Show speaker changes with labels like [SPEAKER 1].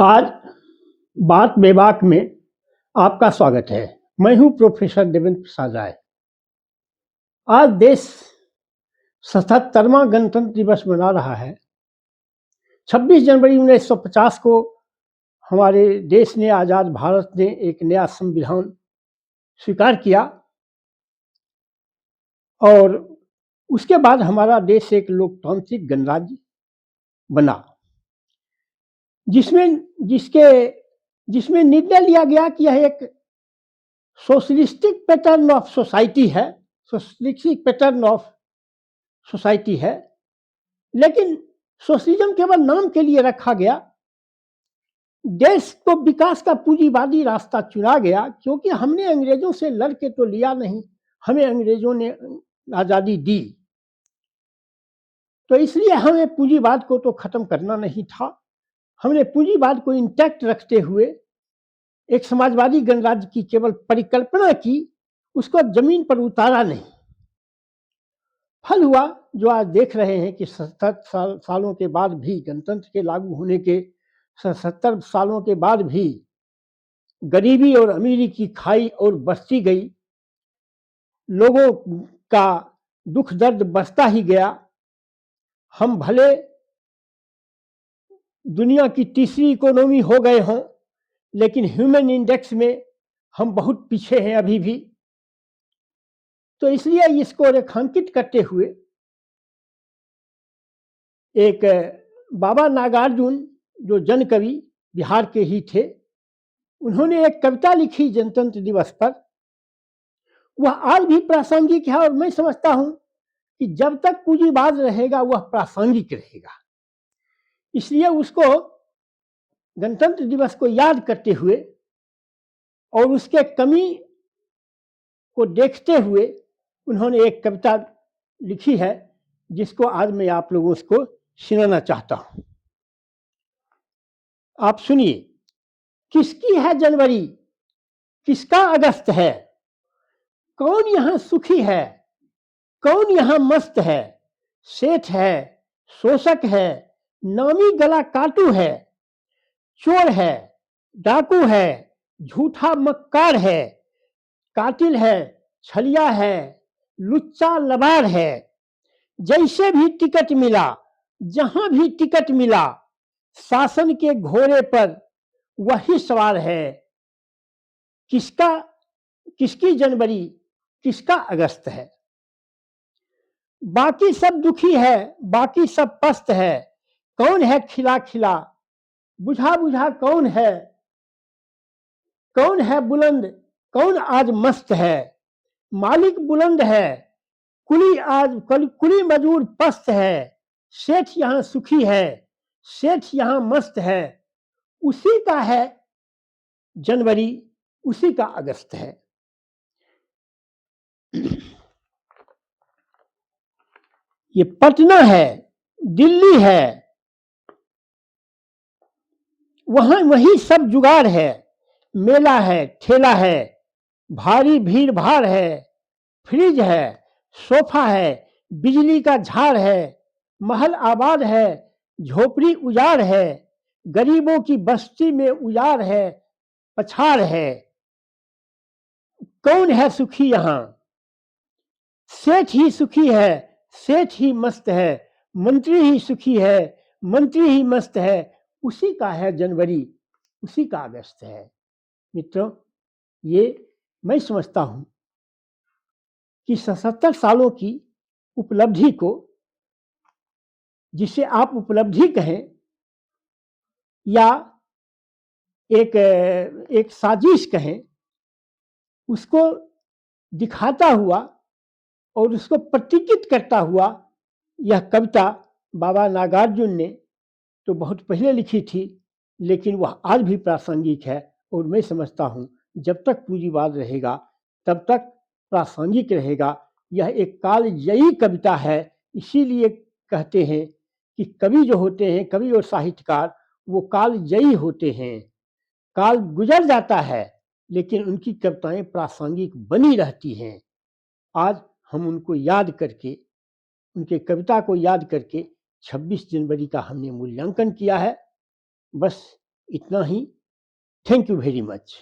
[SPEAKER 1] आज बात बेबाक में आपका स्वागत है। मैं हूं प्रोफेसर देवेंद्र प्रसाद राय। आज देश 77वां गणतंत्र दिवस मना रहा है। 26 जनवरी 1950 को हमारे देश ने, आज़ाद भारत ने एक नया संविधान स्वीकार किया और उसके बाद हमारा देश एक लोकतांत्रिक गणराज्य बना, जिसमें निर्णय लिया गया कि यह एक सोशलिस्टिक पैटर्न ऑफ सोसाइटी है। सोशलिस्टिक पैटर्न ऑफ सोसाइटी है, लेकिन सोशलिज्म केवल नाम के लिए रखा गया। देश को विकास का पूंजीवादी रास्ता चुना गया, क्योंकि हमने अंग्रेजों से लड़ के तो लिया नहीं, हमें अंग्रेजों ने आज़ादी दी, तो इसलिए हमें पूंजीवाद को तो खत्म करना नहीं था। हमने पूंजीवाद को इंटैक्ट रखते हुए एक समाजवादी गणराज्य की केवल परिकल्पना की, उसको जमीन पर उतारा नहीं। फल हुआ जो आज देख रहे हैं कि 77 सालों के बाद भी, गणतंत्र के लागू होने के 77 सालों के बाद भी गरीबी और अमीरी की खाई और बढ़ती गई, लोगों का दुख दर्द बढ़ता ही गया। हम भले दुनिया की तीसरी इकोनॉमी हो गए हों, लेकिन ह्यूमन इंडेक्स में हम बहुत पीछे हैं अभी भी। तो इसलिए इसको रेखांकित करते हुए एक बाबा नागार्जुन, जो जन कवि बिहार के ही थे, उन्होंने एक कविता लिखी गणतंत्र दिवस पर। वह आज भी प्रासंगिक है और मैं समझता हूं कि जब तक पूंजीवाद रहेगा वह प्रासंगिक रहेगा। इसलिए उसको गणतंत्र दिवस को याद करते हुए और उसके कमी को देखते हुए उन्होंने एक कविता लिखी है, जिसको आज मैं आप लोगों को सुनाना चाहता हूं। आप सुनिए। किसकी है जनवरी, किसका अगस्त है, कौन यहां सुखी है, कौन यहां मस्त है, सेठ है, शोषक है, नामी गला काटू है, चोर है, डाकू है, झूठा मक्कार है, कातिल है, छलिया है, लुच्चा लबार है। जैसे भी टिकट मिला, जहां भी टिकट मिला, शासन के घोड़े पर वही सवार है। किसकी जनवरी, किसका अगस्त है। बाकी सब दुखी है, बाकी सब पस्त है, कौन है खिला खिला, बुझा बुझा कौन है बुलंद, कौन आज मस्त है। मालिक बुलंद है, कुली मजदूर पस्त है, सेठ यहां सुखी है, सेठ यहां मस्त है। उसी का है जनवरी, उसी का अगस्त है। ये पटना है, दिल्ली है, वहां वही सब जुगाड़ है। मेला है, ठेला है, भारी भीड़ भाड़ है, फ्रिज है, सोफा है, बिजली का झाड़ है, महल आबाद है, झोपड़ी उजाड़ है, गरीबों की बस्ती में उजाड़ है, पछाड़ है। कौन है सुखी यहां, सेठ ही सुखी है, सेठ ही मस्त है, मंत्री ही सुखी है, मंत्री ही मस्त है। उसी का है जनवरी, उसी का अगस्त है। मित्रों, ये मैं समझता हूं कि 77 सालों की उपलब्धि को, जिसे आप उपलब्धि कहें या एक साजिश कहें, उसको दिखाता हुआ और उसको प्रतीकित करता हुआ यह कविता बाबा नागार्जुन ने तो बहुत पहले लिखी थी, लेकिन वह आज भी प्रासंगिक है। और मैं समझता हूं जब तक पूंजीवाद रहेगा तब तक प्रासंगिक रहेगा। यह एक कालजयी कविता है। इसीलिए कहते हैं कि कवि जो होते हैं, कवि और साहित्यकार, वो कालजयी होते हैं। काल गुजर जाता है लेकिन उनकी कविताएं प्रासंगिक बनी रहती हैं। आज हम उनको याद करके, उनके कविता को याद करके 26 जनवरी का हमने मूल्यांकन किया है। बस इतना ही। Thank you very much.